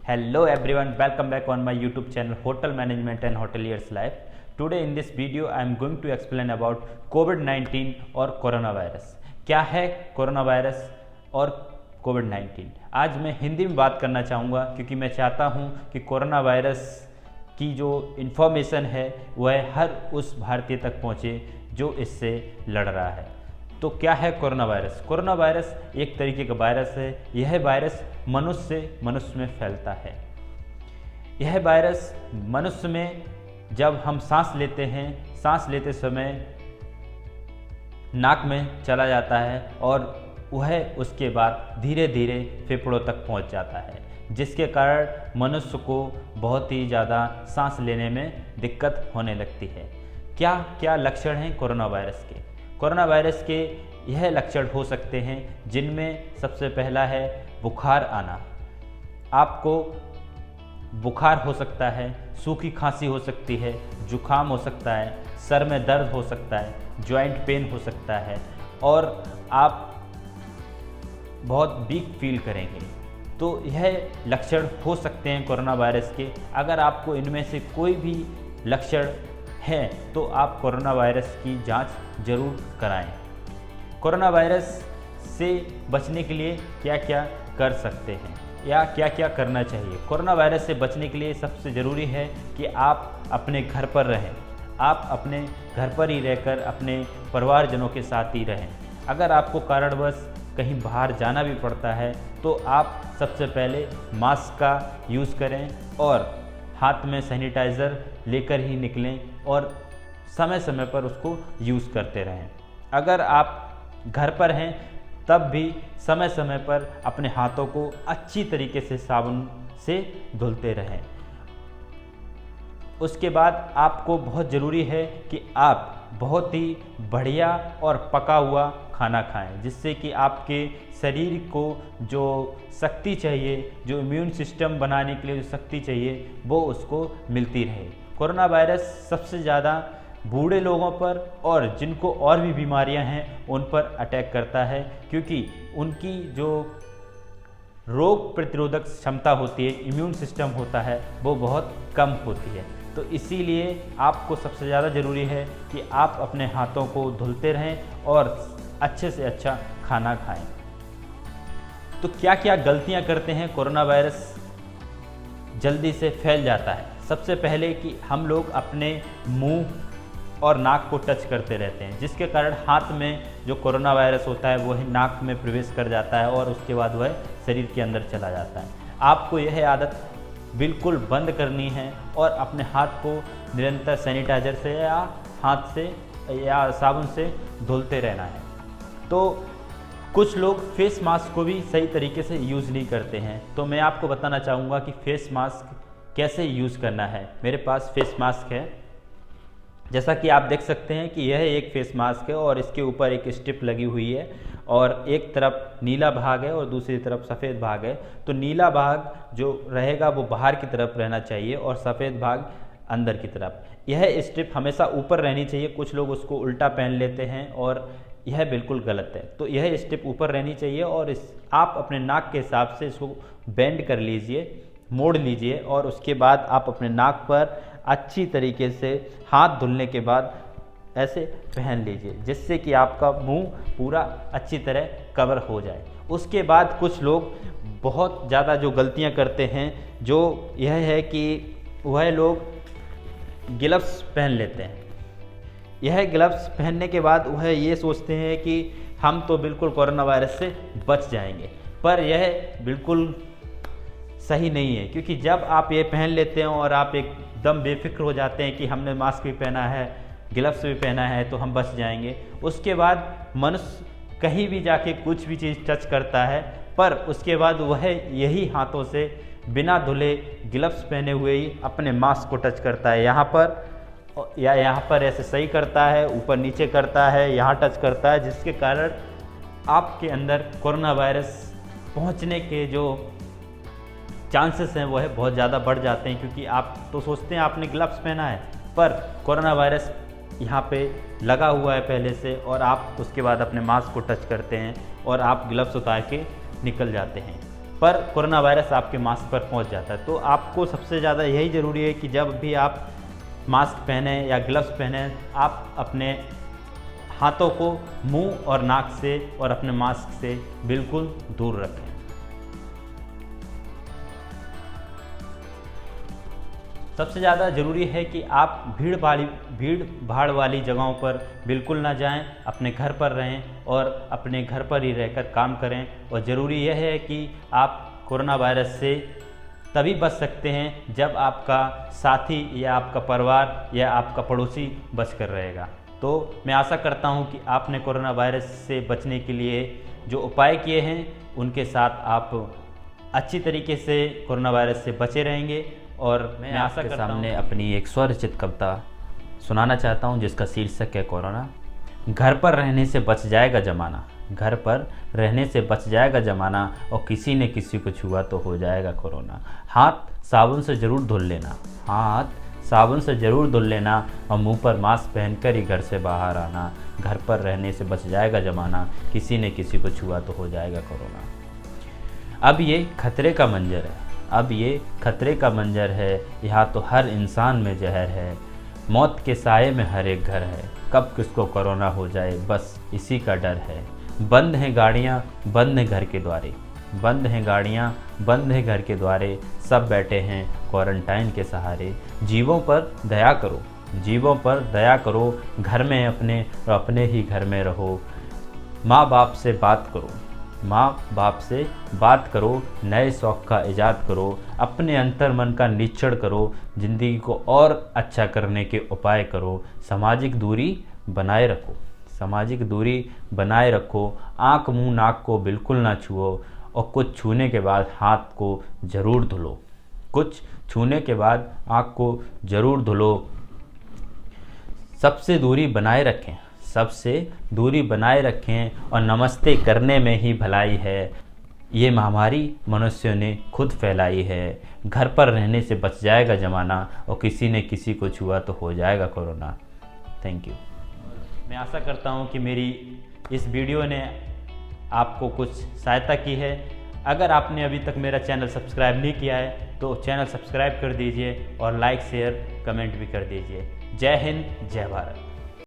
Hello everyone, welcome back on my YouTube channel Hotel Management and Hoteliers Life. Today in this video I am going to explain about COVID-19 और corona virus. क्या है corona virus और कोविड-19? आज मैं हिंदी में बात करना चाहूँगा क्योंकि मैं चाहता हूँ कि कोरोना वायरस की जो इन्फॉर्मेशन है वह हर उस भारतीय तक पहुँचे जो इससे लड़ रहा है। तो क्या है कोरोना वायरस? कोरोना वायरस एक तरीके का वायरस है। यह वायरस मनुष्य से मनुष्य में फैलता है। यह वायरस मनुष्य में जब हम सांस लेते हैं, सांस लेते समय नाक में चला जाता है और वह उसके बाद धीरे धीरे फेफड़ों तक पहुंच जाता है, जिसके कारण मनुष्य को बहुत ही ज़्यादा सांस लेने में दिक्कत होने लगती है। क्या क्या लक्षण हैं कोरोना वायरस के? कोरोना वायरस के यह लक्षण हो सकते हैं जिनमें सबसे पहला है बुखार आना। आपको बुखार हो सकता है, सूखी खांसी हो सकती है, जुखाम हो सकता है, सर में दर्द हो सकता है, जॉइंट पेन हो सकता है और आप बहुत वीक फील करेंगे। तो यह लक्षण हो सकते हैं कोरोना वायरस के। अगर आपको इनमें से कोई भी लक्षण है तो आप कोरोना वायरस की जांच जरूर कराएं। कोरोना वायरस से बचने के लिए क्या क्या कर सकते हैं या क्या क्या करना चाहिए? कोरोना वायरस से बचने के लिए सबसे ज़रूरी है कि आप अपने घर पर रहें। आप अपने घर पर ही रहकर अपने परिवारजनों के साथ ही रहें। अगर आपको कारणवश कहीं बाहर जाना भी पड़ता है तो आप सबसे पहले मास्क का यूज़ करें और हाथ में सैनिटाइज़र लेकर ही निकलें और समय समय पर उसको यूज़ करते रहें। अगर आप घर पर हैं तब भी समय समय पर अपने हाथों को अच्छी तरीके से साबुन से धुलते रहें। उसके बाद आपको बहुत ज़रूरी है कि आप बहुत ही बढ़िया और पका हुआ खाना खाएं, जिससे कि आपके शरीर को जो शक्ति चाहिए, जो इम्यून सिस्टम बनाने के लिए जो शक्ति चाहिए, वो उसको मिलती रहे। कोरोना वायरस सबसे ज़्यादा बूढ़े लोगों पर और जिनको और भी बीमारियां हैं उन पर अटैक करता है, क्योंकि उनकी जो रोग प्रतिरोधक क्षमता होती है, इम्यून सिस्टम होता है, वो बहुत कम होती है। तो इसीलिए आपको सबसे ज़्यादा ज़रूरी है कि आप अपने हाथों को धुलते रहें और अच्छे से अच्छा खाना खाएं। तो क्या क्या गलतियां करते हैं कोरोना वायरस जल्दी से फैल जाता है? सबसे पहले कि हम लोग अपने मुंह और नाक को टच करते रहते हैं, जिसके कारण हाथ में जो कोरोना वायरस होता है वह नाक में प्रवेश कर जाता है और उसके बाद वह शरीर के अंदर चला जाता है। आपको यह आदत बिल्कुल बंद करनी है और अपने हाथ को निरंतर सैनिटाइजर से या हाथ से या साबुन से धुलते रहना है। तो कुछ लोग फेस मास्क को भी सही तरीके से यूज़ नहीं करते हैं, तो मैं आपको बताना चाहूँगा कि फेस मास्क कैसे यूज़ करना है। मेरे पास फेस मास्क है, जैसा कि आप देख सकते हैं कि यह एक फेस मास्क है और इसके ऊपर एक स्ट्रिप लगी हुई है और एक तरफ नीला भाग है और दूसरी तरफ सफ़ेद भाग है। तो नीला भाग जो रहेगा वो बाहर की तरफ रहना चाहिए और सफ़ेद भाग अंदर की तरफ। यह स्ट्रिप हमेशा ऊपर रहनी चाहिए। कुछ लोग उसको उल्टा पहन लेते हैं और यह बिल्कुल गलत है। तो यह स्ट्रिप ऊपर रहनी चाहिए और आप अपने नाक के हिसाब से इसको बेंड कर लीजिए, मोड़ लीजिए और उसके बाद आप अपने नाक पर अच्छी तरीके से हाथ धुलने के बाद ऐसे पहन लीजिए, जिससे कि आपका मुंह पूरा अच्छी तरह कवर हो जाए। उसके बाद कुछ लोग बहुत ज़्यादा जो गलतियां करते हैं, जो यह है कि वह लोग ग्लव्स पहन लेते हैं। यह ग्लव्स पहनने के बाद वह ये सोचते हैं कि हम तो बिल्कुल कोरोना वायरस से बच जाएंगे, पर यह बिल्कुल सही नहीं है, क्योंकि जब आप ये पहन लेते हैं और आप एकदम बेफिक्र हो जाते हैं कि हमने मास्क भी पहना है, ग्लव्स भी पहना है तो हम बच जाएंगे, उसके बाद मनुष्य कहीं भी जाके कुछ भी चीज़ टच करता है, पर उसके बाद वह यही हाथों से बिना धुले ग्लव्स पहने हुए ही अपने मास्क को टच करता है। यहाँ पर या यहाँ पर ऐसे सही करता है, ऊपर नीचे करता है, यहाँ टच करता है, जिसके कारण आपके अंदर कोरोना वायरस पहुँचने के जो चांसेस हैं वह बहुत ज़्यादा बढ़ जाते हैं, क्योंकि आप तो सोचते हैं आपने ग्लव्स पहना है, पर कोरोना वायरस यहाँ पे लगा हुआ है पहले से और आप उसके बाद अपने मास्क को टच करते हैं और आप ग्लव्स उतार के निकल जाते हैं। पर कोरोना वायरस आपके मास्क पर पहुंच जाता है। तो आपको सबसे ज़्यादा यही ज़रूरी है कि जब भी आप मास्क पहने या ग्लव्स पहने, आप अपने हाथों को मुंह और नाक से और अपने मास्क से बिल्कुल दूर रखें। सबसे ज़्यादा ज़रूरी है कि आप भीड़ भाड़ वाली जगहों पर बिल्कुल ना जाएं, अपने घर पर रहें और अपने घर पर ही रहकर काम करें। और ज़रूरी यह है कि आप कोरोना वायरस से तभी बच सकते हैं जब आपका साथी या आपका परिवार या आपका पड़ोसी बच कर रहेगा। तो मैं आशा करता हूं कि आपने कोरोना वायरस से बचने के लिए जो उपाय किए हैं उनके साथ आप अच्छी तरीके से कोरोना वायरस से बचे रहेंगे। और मैं आशा करता हूं सामने अपनी एक स्वरचित कविता सुनाना चाहता हूं जिसका शीर्षक है कोरोना। घर पर रहने से बच जाएगा ज़माना, घर पर रहने से बच जाएगा ज़माना, और किसी ने किसी को छुआ तो हो जाएगा कोरोना। हाथ साबुन से ज़रूर धुल लेना, हाथ साबुन से ज़रूर धुल लेना, और मुंह पर मास्क पहनकर ही घर से बाहर आना। घर पर रहने से बच जाएगा ज़माना, किसी ने किसी को छुआ तो हो जाएगा कोरोना। अब ये खतरे का मंजर है, अब ये खतरे का मंजर है, यहाँ तो हर इंसान में जहर है। मौत के साए में हर एक घर है, कब किसको कोरोना हो जाए बस इसी का डर है। बंद हैं गाड़ियाँ, बंद हैं घर के द्वारे, बंद हैं गाड़ियाँ, बंद हैं घर के द्वारे, सब बैठे हैं क्वारंटाइन के सहारे। जीवों पर दया करो, जीवों पर दया करो, घर में अपने और अपने ही घर में रहो। माँ बाप से बात करो, माँ बाप से बात करो, नए शौक़ का इजाद करो, अपने अंतर मन का निरीक्षण करो, ज़िंदगी को और अच्छा करने के उपाय करो। सामाजिक दूरी बनाए रखो, सामाजिक दूरी बनाए रखो, आँख मुँह नाक को बिल्कुल ना छुओ, और कुछ छूने के बाद हाथ को ज़रूर धुलो, कुछ छूने के बाद आँख को ज़रूर धुलो। सबसे दूरी बनाए रखें, सबसे दूरी बनाए रखें, और नमस्ते करने में ही भलाई है। ये महामारी मनुष्यों ने खुद फैलाई है। घर पर रहने से बच जाएगा ज़माना, और किसी ने किसी को छुआ तो हो जाएगा कोरोना। Thank you. मैं आशा करता हूँ कि मेरी इस वीडियो ने आपको कुछ सहायता की है। अगर आपने अभी तक मेरा चैनल सब्सक्राइब नहीं किया है तो चैनल सब्सक्राइब कर दीजिए, और लाइक शेयर कमेंट भी कर दीजिए। जय हिंद, जय भारत।